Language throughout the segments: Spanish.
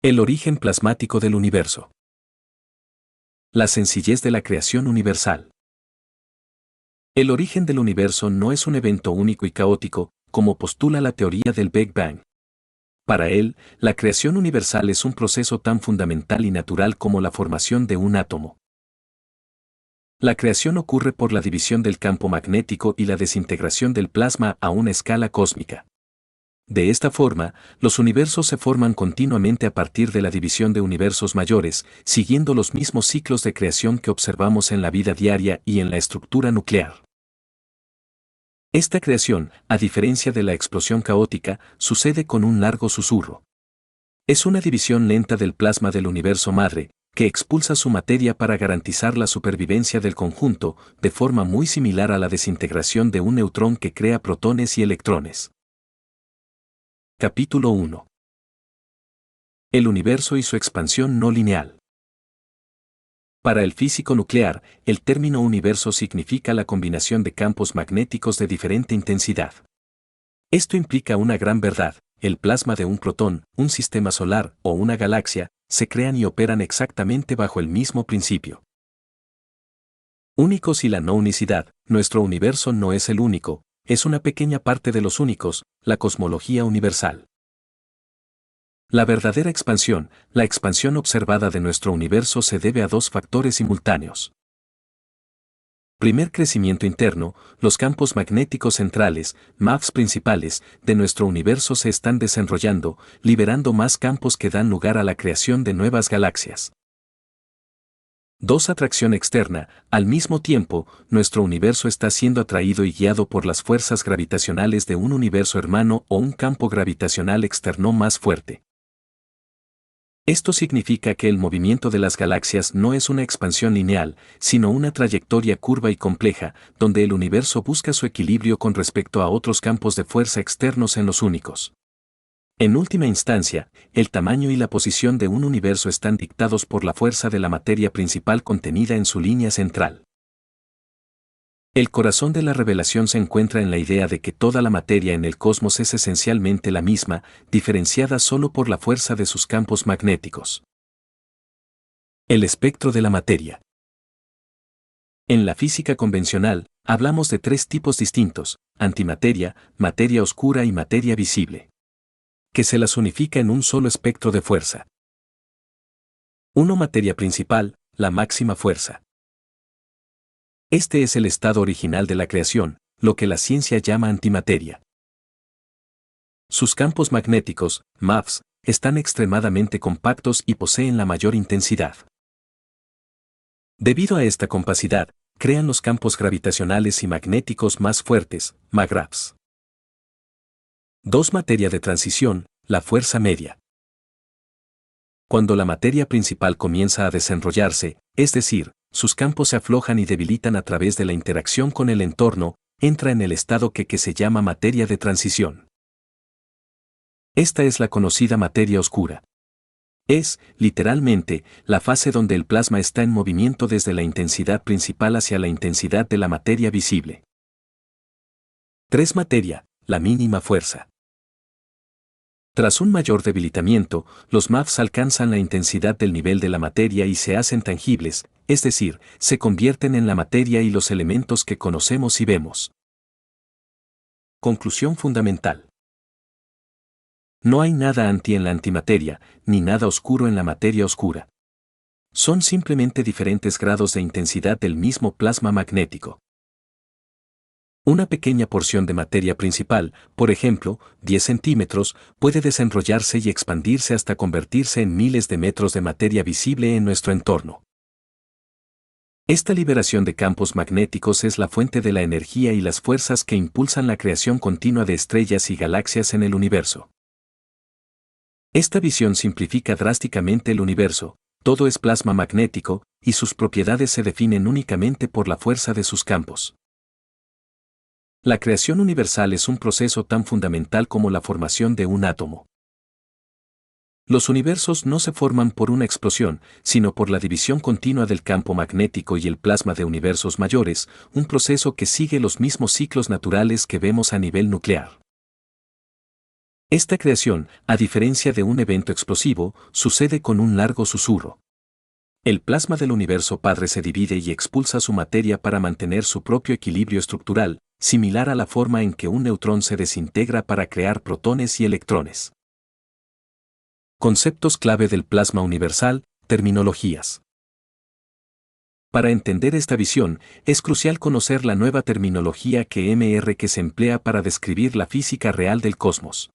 El origen plasmático del universo. La sencillez de la creación universal. El origen del universo no es un evento único y caótico, como postula la teoría del Big Bang. Para él, la creación universal es un proceso tan fundamental y natural como la formación de un átomo. La creación ocurre por la división del campo magnético y la desintegración del plasma a una escala cósmica. De esta forma, los universos se forman continuamente a partir de la división de universos mayores, siguiendo los mismos ciclos de creación que observamos en la vida diaria y en la estructura nuclear. Esta creación, a diferencia de la explosión caótica, sucede con un largo susurro. Es una división lenta del plasma del universo madre, que expulsa su materia para garantizar la supervivencia del conjunto, de forma muy similar a la desintegración de un neutrón que crea protones y electrones. Capítulo 1. El universo y su expansión no lineal. Para el físico nuclear, el término universo significa la combinación de campos magnéticos de diferente intensidad. Esto implica una gran verdad: el plasma de un protón, un sistema solar o una galaxia se crean y operan exactamente bajo el mismo principio. Únicos y la no unicidad. Nuestro universo no es el único, es una pequeña parte de los únicos, la cosmología universal. La verdadera expansión, la expansión observada de nuestro universo, se debe a dos factores simultáneos. Primer, crecimiento interno. Los campos magnéticos centrales, MAFs principales, de nuestro universo se están desenrollando, liberando más campos que dan lugar a la creación de nuevas galaxias. 2. Atracción externa. Al mismo tiempo, nuestro universo está siendo atraído y guiado por las fuerzas gravitacionales de un universo hermano o un campo gravitacional externo más fuerte. Esto significa que el movimiento de las galaxias no es una expansión lineal, sino una trayectoria curva y compleja, donde el universo busca su equilibrio con respecto a otros campos de fuerza externos en los únicos. En última instancia, el tamaño y la posición de un universo están dictados por la fuerza de la materia principal contenida en su línea central. El corazón de la revelación se encuentra en la idea de que toda la materia en el cosmos es esencialmente la misma, diferenciada solo por la fuerza de sus campos magnéticos. El espectro de la materia. En la física convencional, hablamos de tres tipos distintos: antimateria, materia oscura y materia visible, que se las unifica en un solo espectro de fuerza. 1. Materia principal, la máxima fuerza. Este es el estado original de la creación, lo que la ciencia llama antimateria. Sus campos magnéticos, MAFs, están extremadamente compactos y poseen la mayor intensidad. Debido a esta compacidad, crean los campos gravitacionales y magnéticos más fuertes, MAGRAVs. 2. Materia de transición, la fuerza media. Cuando la materia principal comienza a desenrollarse, es decir, sus campos se aflojan y debilitan a través de la interacción con el entorno, entra en el estado que se llama materia de transición. Esta es la conocida materia oscura. Es, literalmente, la fase donde el plasma está en movimiento desde la intensidad principal hacia la intensidad de la materia visible. 3. Materia, la mínima fuerza. Tras un mayor debilitamiento, los MAFs alcanzan la intensidad del nivel de la materia y se hacen tangibles, es decir, se convierten en la materia y los elementos que conocemos y vemos. Conclusión fundamental. No hay nada anti en la antimateria, ni nada oscuro en la materia oscura. Son simplemente diferentes grados de intensidad del mismo plasma magnético. Una pequeña porción de materia principal, por ejemplo, 10 centímetros, puede desenrollarse y expandirse hasta convertirse en miles de metros de materia visible en nuestro entorno. Esta liberación de campos magnéticos es la fuente de la energía y las fuerzas que impulsan la creación continua de estrellas y galaxias en el universo. Esta visión simplifica drásticamente el universo: todo es plasma magnético, y sus propiedades se definen únicamente por la fuerza de sus campos. La creación universal es un proceso tan fundamental como la formación de un átomo. Los universos no se forman por una explosión, sino por la división continua del campo magnético y el plasma de universos mayores, un proceso que sigue los mismos ciclos naturales que vemos a nivel nuclear. Esta creación, a diferencia de un evento explosivo, sucede con un largo susurro. El plasma del universo padre se divide y expulsa su materia para mantener su propio equilibrio estructural, similar a la forma en que un neutrón se desintegra para crear protones y electrones. Conceptos clave del plasma universal, terminologías. Para entender esta visión, es crucial conocer la nueva terminología que se emplea para describir la física real del cosmos.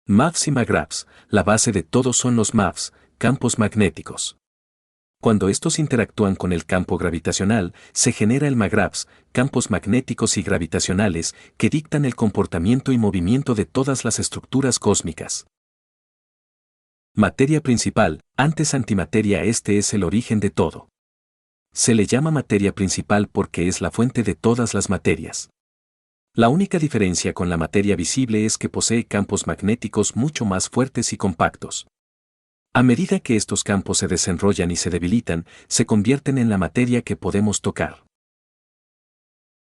MAVS y MAGRAVS, la base de todos son los MAVS, campos magnéticos. Cuando estos interactúan con el campo gravitacional, se genera el MAGRAVS, campos magnéticos y gravitacionales, que dictan el comportamiento y movimiento de todas las estructuras cósmicas. Materia principal, antes antimateria. Este es el origen de todo. Se le llama materia principal porque es la fuente de todas las materias. La única diferencia con la materia visible es que posee campos magnéticos mucho más fuertes y compactos. A medida que estos campos se desenrollan y se debilitan, se convierten en la materia que podemos tocar.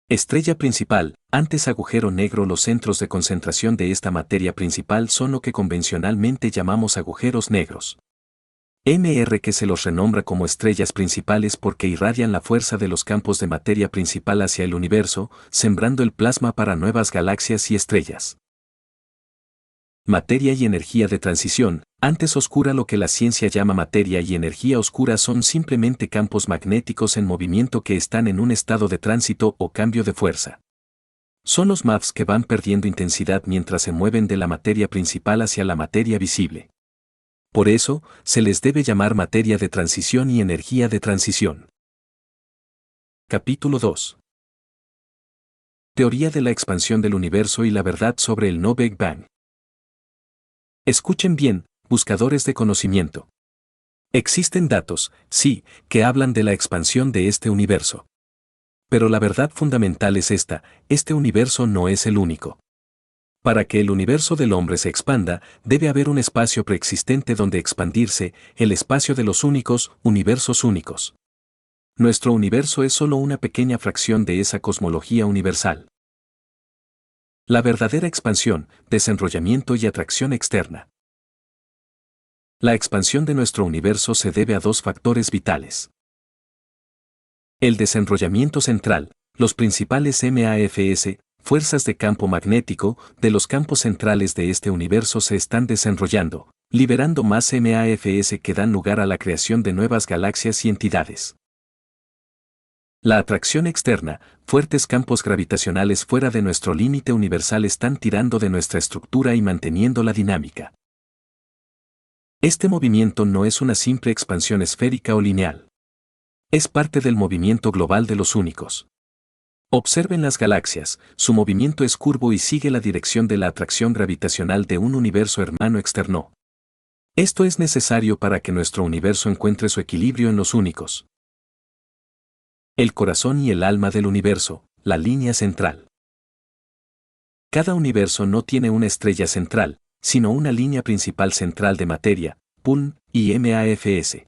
Estrella principal, antes agujero negro. Los centros de concentración de esta materia principal son lo que convencionalmente llamamos agujeros negros. Que se los renombra como estrellas principales porque irradian la fuerza de los campos de materia principal hacia el universo, sembrando el plasma para nuevas galaxias y estrellas. Materia y energía de transición, antes oscura. Lo que la ciencia llama materia y energía oscura son simplemente campos magnéticos en movimiento que están en un estado de tránsito o cambio de fuerza. Son los MAVS que van perdiendo intensidad mientras se mueven de la materia principal hacia la materia visible. Por eso, se les debe llamar materia de transición y energía de transición. Capítulo 2. Teoría de la expansión del universo y la verdad sobre el no Big Bang. Escuchen bien, buscadores de conocimiento. Existen datos, sí, que hablan de la expansión de este universo. Pero la verdad fundamental es esta: este universo no es el único. Para que el universo del hombre se expanda, debe haber un espacio preexistente donde expandirse, el espacio de los únicos, universos únicos. Nuestro universo es solo una pequeña fracción de esa cosmología universal. La verdadera expansión, desenrollamiento y atracción externa. La expansión de nuestro universo se debe a dos factores vitales. El desenrollamiento central, los principales MAFS, fuerzas de campo magnético, de los campos centrales de este universo se están desenrollando, liberando más MAFS que dan lugar a la creación de nuevas galaxias y entidades. La atracción externa, fuertes campos gravitacionales fuera de nuestro límite universal están tirando de nuestra estructura y manteniendo la dinámica. Este movimiento no es una simple expansión esférica o lineal. Es parte del movimiento global de los únicos. Observen las galaxias, su movimiento es curvo y sigue la dirección de la atracción gravitacional de un universo hermano externo. Esto es necesario para que nuestro universo encuentre su equilibrio en los únicos. El corazón y el alma del universo, la línea central. Cada universo no tiene una estrella central, sino una línea principal central de materia, PUN, y MAFS.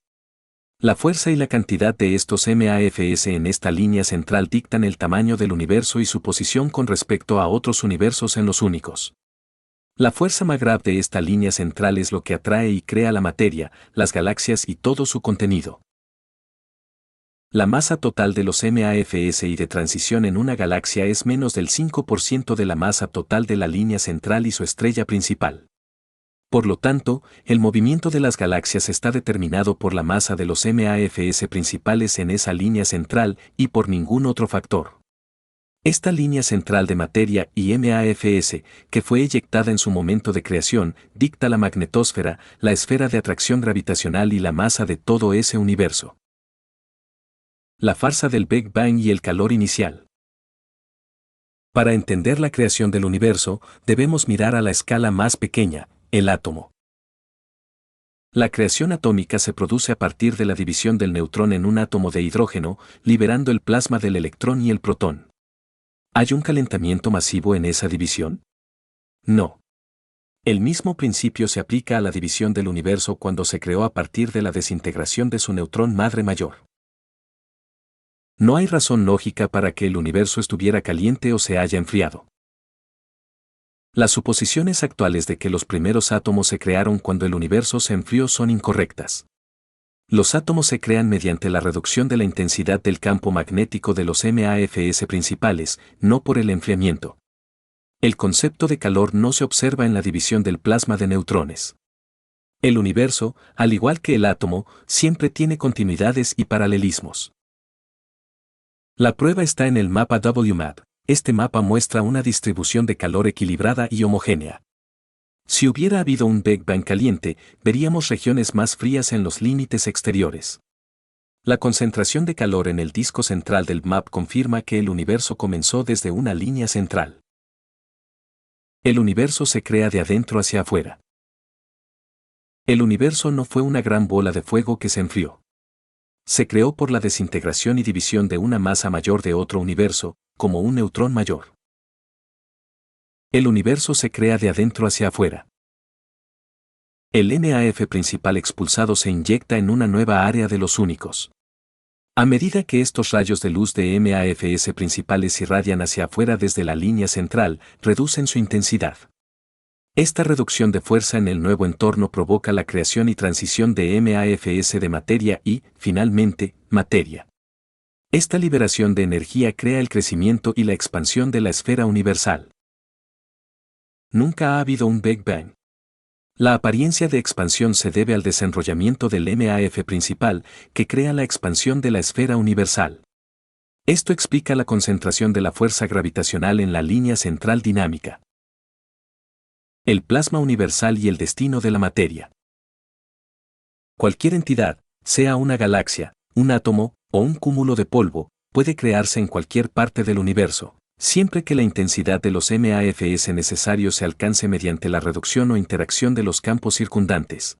La fuerza y la cantidad de estos MAFS en esta línea central dictan el tamaño del universo y su posición con respecto a otros universos en los únicos. La fuerza MAGRAV de esta línea central es lo que atrae y crea la materia, las galaxias y todo su contenido. La masa total de los MAFS y de transición en una galaxia es menos del 5% de la masa total de la línea central y su estrella principal. Por lo tanto, el movimiento de las galaxias está determinado por la masa de los MAFS principales en esa línea central y por ningún otro factor. Esta línea central de materia y MAFS, que fue eyectada en su momento de creación, dicta la magnetosfera, la esfera de atracción gravitacional y la masa de todo ese universo. La farsa del Big Bang y el calor inicial. Para entender la creación del universo, debemos mirar a la escala más pequeña, el átomo. La creación atómica se produce a partir de la división del neutrón en un átomo de hidrógeno, liberando el plasma del electrón y el protón. ¿Hay un calentamiento masivo en esa división? No. El mismo principio se aplica a la división del universo cuando se creó a partir de la desintegración de su neutrón madre mayor. No hay razón lógica para que el universo estuviera caliente o se haya enfriado. Las suposiciones actuales de que los primeros átomos se crearon cuando el universo se enfrió son incorrectas. Los átomos se crean mediante la reducción de la intensidad del campo magnético de los MAFS principales, no por el enfriamiento. El concepto de calor no se observa en la división del plasma de neutrones. El universo, al igual que el átomo, siempre tiene continuidades y paralelismos. La prueba está en el mapa WMAP. Este mapa muestra una distribución de calor equilibrada y homogénea. Si hubiera habido un Big Bang caliente, veríamos regiones más frías en los límites exteriores. La concentración de calor en el disco central del MAP confirma que el universo comenzó desde una línea central. El universo se crea de adentro hacia afuera. El universo no fue una gran bola de fuego que se enfrió. Se creó por la desintegración y división de una masa mayor de otro universo, como un neutrón mayor. El universo se crea de adentro hacia afuera. El MAF principal expulsado se inyecta en una nueva área de los únicos. A medida que estos rayos de luz de MAFS principales irradian hacia afuera desde la línea central, reducen su intensidad. Esta reducción de fuerza en el nuevo entorno provoca la creación y transición de MAFS de materia y, finalmente, materia. Esta liberación de energía crea el crecimiento y la expansión de la esfera universal. Nunca ha habido un Big Bang. La apariencia de expansión se debe al desenrollamiento del MAF principal, que crea la expansión de la esfera universal. Esto explica la concentración de la fuerza gravitacional en la línea central dinámica. El plasma universal y el destino de la materia. Cualquier entidad, sea una galaxia, un átomo o un cúmulo de polvo, puede crearse en cualquier parte del universo, siempre que la intensidad de los MAFS necesarios se alcance mediante la reducción o interacción de los campos circundantes.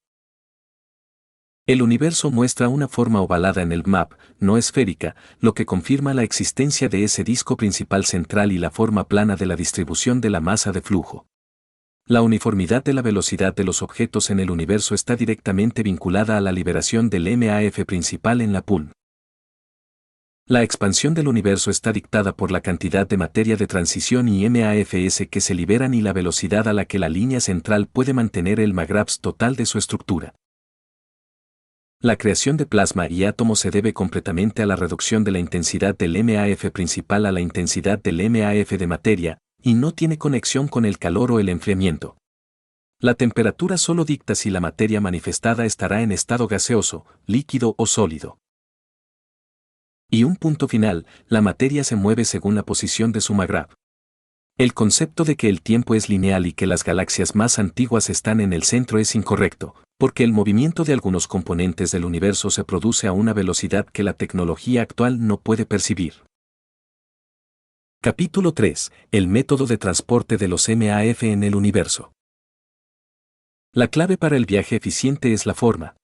El universo muestra una forma ovalada en el MAP, no esférica, lo que confirma la existencia de ese disco principal central y la forma plana de la distribución de la masa de flujo. La uniformidad de la velocidad de los objetos en el universo está directamente vinculada a la liberación del MAF principal en la PUN. La expansión del universo está dictada por la cantidad de materia de transición y MAFS que se liberan y la velocidad a la que la línea central puede mantener el MAGRAPS total de su estructura. La creación de plasma y átomos se debe completamente a la reducción de la intensidad del MAF principal a la intensidad del MAF de materia, y no tiene conexión con el calor o el enfriamiento. La temperatura solo dicta si la materia manifestada estará en estado gaseoso, líquido o sólido. Y un punto final, la materia se mueve según la posición de su MAGRAP. El concepto de que el tiempo es lineal y que las galaxias más antiguas están en el centro es incorrecto, porque el movimiento de algunos componentes del universo se produce a una velocidad que la tecnología actual no puede percibir. Capítulo 3. El método de transporte de los MAF en el universo. La clave para el viaje eficiente es la forma.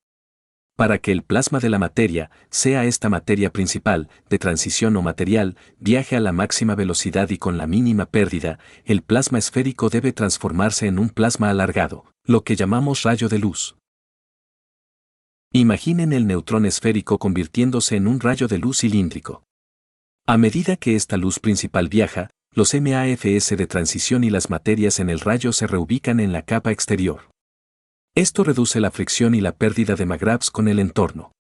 Para que el plasma de la materia, sea esta materia principal, de transición o material, viaje a la máxima velocidad y con la mínima pérdida, el plasma esférico debe transformarse en un plasma alargado, lo que llamamos rayo de luz. Imaginen el neutrón esférico convirtiéndose en un rayo de luz cilíndrico. A medida que esta luz principal viaja, los MAFS de transición y las materias en el rayo se reubican en la capa exterior. Esto reduce la fricción y la pérdida de MAGRAPS con el entorno.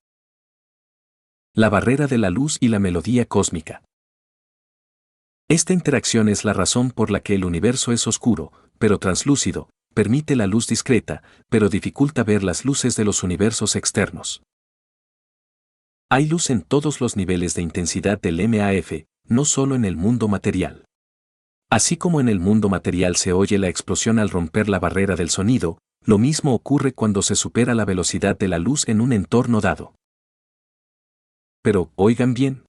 La barrera de la luz y la melodía cósmica. Esta interacción es la razón por la que el universo es oscuro, pero translúcido, permite la luz discreta, pero dificulta ver las luces de los universos externos. Hay luz en todos los niveles de intensidad del MAF, no solo en el mundo material. Así como en el mundo material se oye la explosión al romper la barrera del sonido, lo mismo ocurre cuando se supera la velocidad de la luz en un entorno dado. Pero, oigan bien.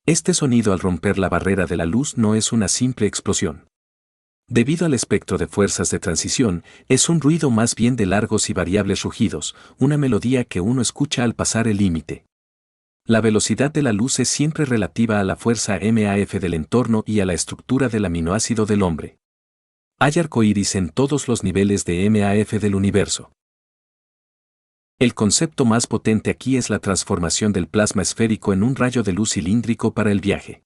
Este sonido al romper la barrera de la luz no es una simple explosión. Debido al espectro de fuerzas de transición, es un ruido más bien de largos y variables rugidos, una melodía que uno escucha al pasar el límite. La velocidad de la luz es siempre relativa a la fuerza MAF del entorno y a la estructura del aminoácido del hombre. Hay arcoíris en todos los niveles de MAF del universo. El concepto más potente aquí es la transformación del plasma esférico en un rayo de luz cilíndrico para el viaje.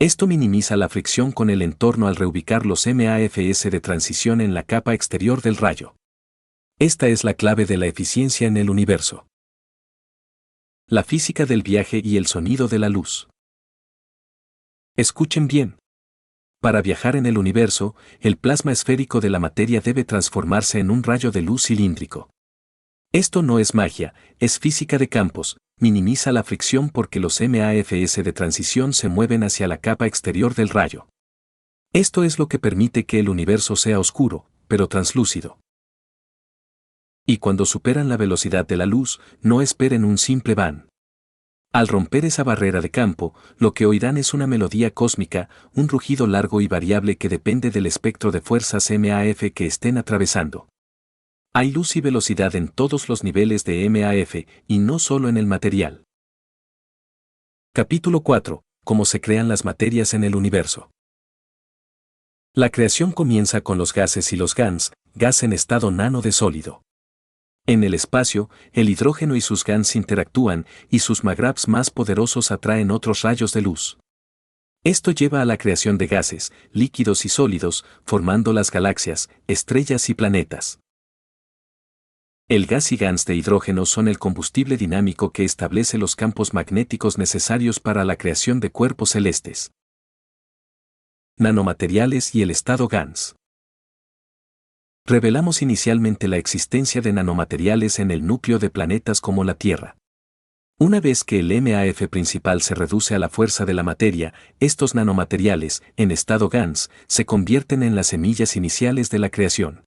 Esto minimiza la fricción con el entorno al reubicar los MAFS de transición en la capa exterior del rayo. Esta es la clave de la eficiencia en el universo. La física del viaje y el sonido de la luz. Escuchen bien. Para viajar en el universo, el plasma esférico de la materia debe transformarse en un rayo de luz cilíndrico. Esto no es magia, es física de campos, minimiza la fricción porque los MAFS de transición se mueven hacia la capa exterior del rayo. Esto es lo que permite que el universo sea oscuro, pero translúcido. Y cuando superan la velocidad de la luz, no esperen un simple van. Al romper esa barrera de campo, lo que oirán es una melodía cósmica, un rugido largo y variable que depende del espectro de fuerzas MAF que estén atravesando. Hay luz y velocidad en todos los niveles de MAF, y no solo en el material. Capítulo 4. Cómo se crean las materias en el universo. La creación comienza con los gases y los GANs, gas en estado nano de sólido. En el espacio, el hidrógeno y sus GANs interactúan, y sus magravs más poderosos atraen otros rayos de luz. Esto lleva a la creación de gases, líquidos y sólidos, formando las galaxias, estrellas y planetas. El gas y GANs de hidrógeno son el combustible dinámico que establece los campos magnéticos necesarios para la creación de cuerpos celestes. Nanomateriales y el estado GANs. Revelamos inicialmente la existencia de nanomateriales en el núcleo de planetas como la Tierra. Una vez que el MAF principal se reduce a la fuerza de la materia, estos nanomateriales, en estado GANs, se convierten en las semillas iniciales de la creación.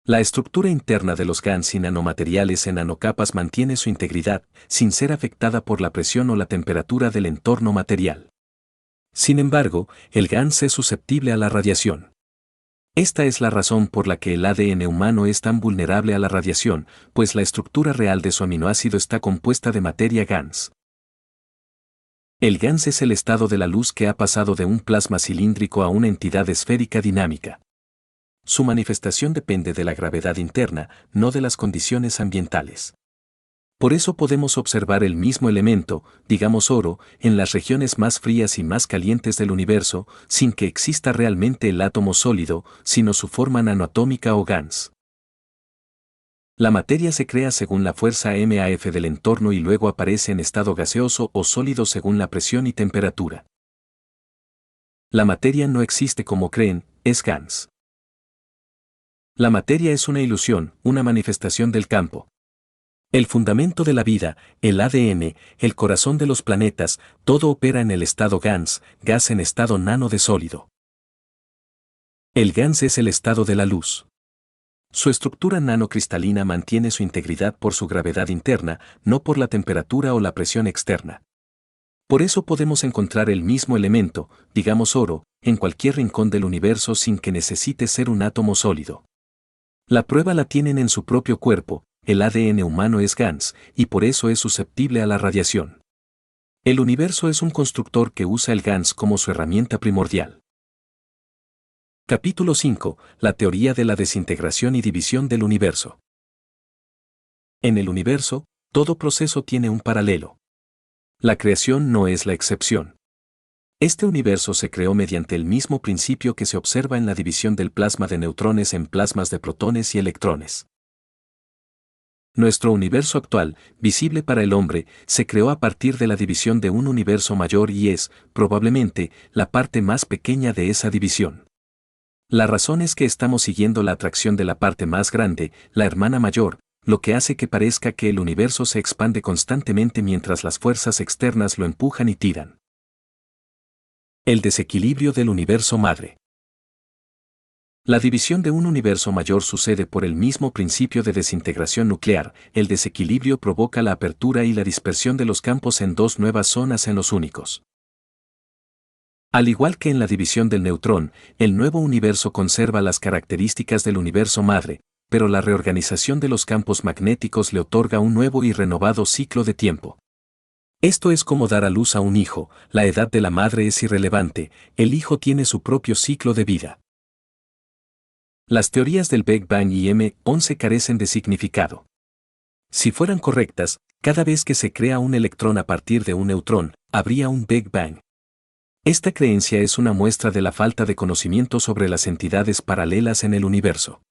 La estructura interna de los GANs y nanomateriales en nanocapas mantiene su integridad, sin ser afectada por la presión o la temperatura del entorno material. Sin embargo, el GANs es susceptible a la radiación. Esta es la razón por la que el ADN humano es tan vulnerable a la radiación, pues la estructura real de su aminoácido está compuesta de materia GANs. El GANs es el estado de la luz que ha pasado de un plasma cilíndrico a una entidad esférica dinámica. Su manifestación depende de la gravedad interna, no de las condiciones ambientales. Por eso podemos observar el mismo elemento, digamos oro, en las regiones más frías y más calientes del universo, sin que exista realmente el átomo sólido, sino su forma nanoatómica o GANs. La materia se crea según la fuerza MAF del entorno y luego aparece en estado gaseoso o sólido según la presión y temperatura. La materia no existe como creen, es GANs. La materia es una ilusión, una manifestación del campo. El fundamento de la vida, el ADN, el corazón de los planetas, todo opera en el estado GANs, gas en estado nano de sólido. El GANs es el estado de la luz. Su estructura nanocristalina mantiene su integridad por su gravedad interna, no por la temperatura o la presión externa. Por eso podemos encontrar el mismo elemento, digamos oro, en cualquier rincón del universo sin que necesite ser un átomo sólido. La prueba la tienen en su propio cuerpo, el ADN humano es GANs, y por eso es susceptible a la radiación. El universo es un constructor que usa el GANs como su herramienta primordial. Capítulo 5. La teoría de la desintegración y división del universo. En el universo, todo proceso tiene un paralelo. La creación no es la excepción. Este universo se creó mediante el mismo principio que se observa en la división del plasma de neutrones en plasmas de protones y electrones. Nuestro universo actual, visible para el hombre, se creó a partir de la división de un universo mayor y es, probablemente, la parte más pequeña de esa división. La razón es que estamos siguiendo la atracción de la parte más grande, la hermana mayor, lo que hace que parezca que el universo se expande constantemente mientras las fuerzas externas lo empujan y tiran. El desequilibrio del universo madre. La división de un universo mayor sucede por el mismo principio de desintegración nuclear. El desequilibrio provoca la apertura y la dispersión de los campos en dos nuevas zonas en los únicos. Al igual que en la división del neutrón, el nuevo universo conserva las características del universo madre, pero la reorganización de los campos magnéticos le otorga un nuevo y renovado ciclo de tiempo. Esto es como dar a luz a un hijo, la edad de la madre es irrelevante, el hijo tiene su propio ciclo de vida. Las teorías del Big Bang y M11 carecen de significado. Si fueran correctas, cada vez que se crea un electrón a partir de un neutrón, habría un Big Bang. Esta creencia es una muestra de la falta de conocimiento sobre las entidades paralelas en el universo.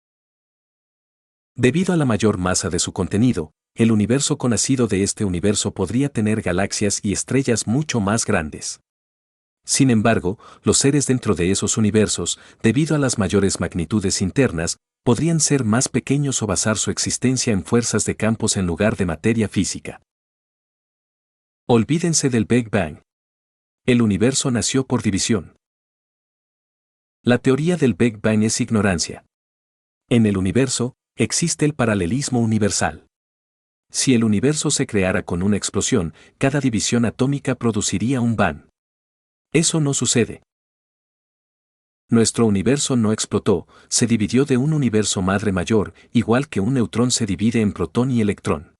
Debido a la mayor masa de su contenido, el universo conocido de este universo podría tener galaxias y estrellas mucho más grandes. Sin embargo, los seres dentro de esos universos, debido a las mayores magnitudes internas, podrían ser más pequeños o basar su existencia en fuerzas de campos en lugar de materia física. Olvídense del Big Bang. El universo nació por división. La teoría del Big Bang es ignorancia. En el universo, existe el paralelismo universal. Si el universo se creara con una explosión, cada división atómica produciría un Bang. Eso no sucede. Nuestro universo no explotó, se dividió de un universo madre mayor, igual que un neutrón se divide en protón y electrón.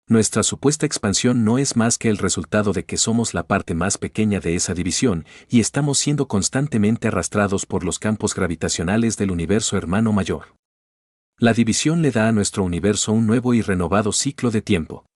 Nuestra supuesta expansión no es más que el resultado de que somos la parte más pequeña de esa división y estamos siendo constantemente arrastrados por los campos gravitacionales del universo hermano mayor. La división le da a nuestro universo un nuevo y renovado ciclo de tiempo.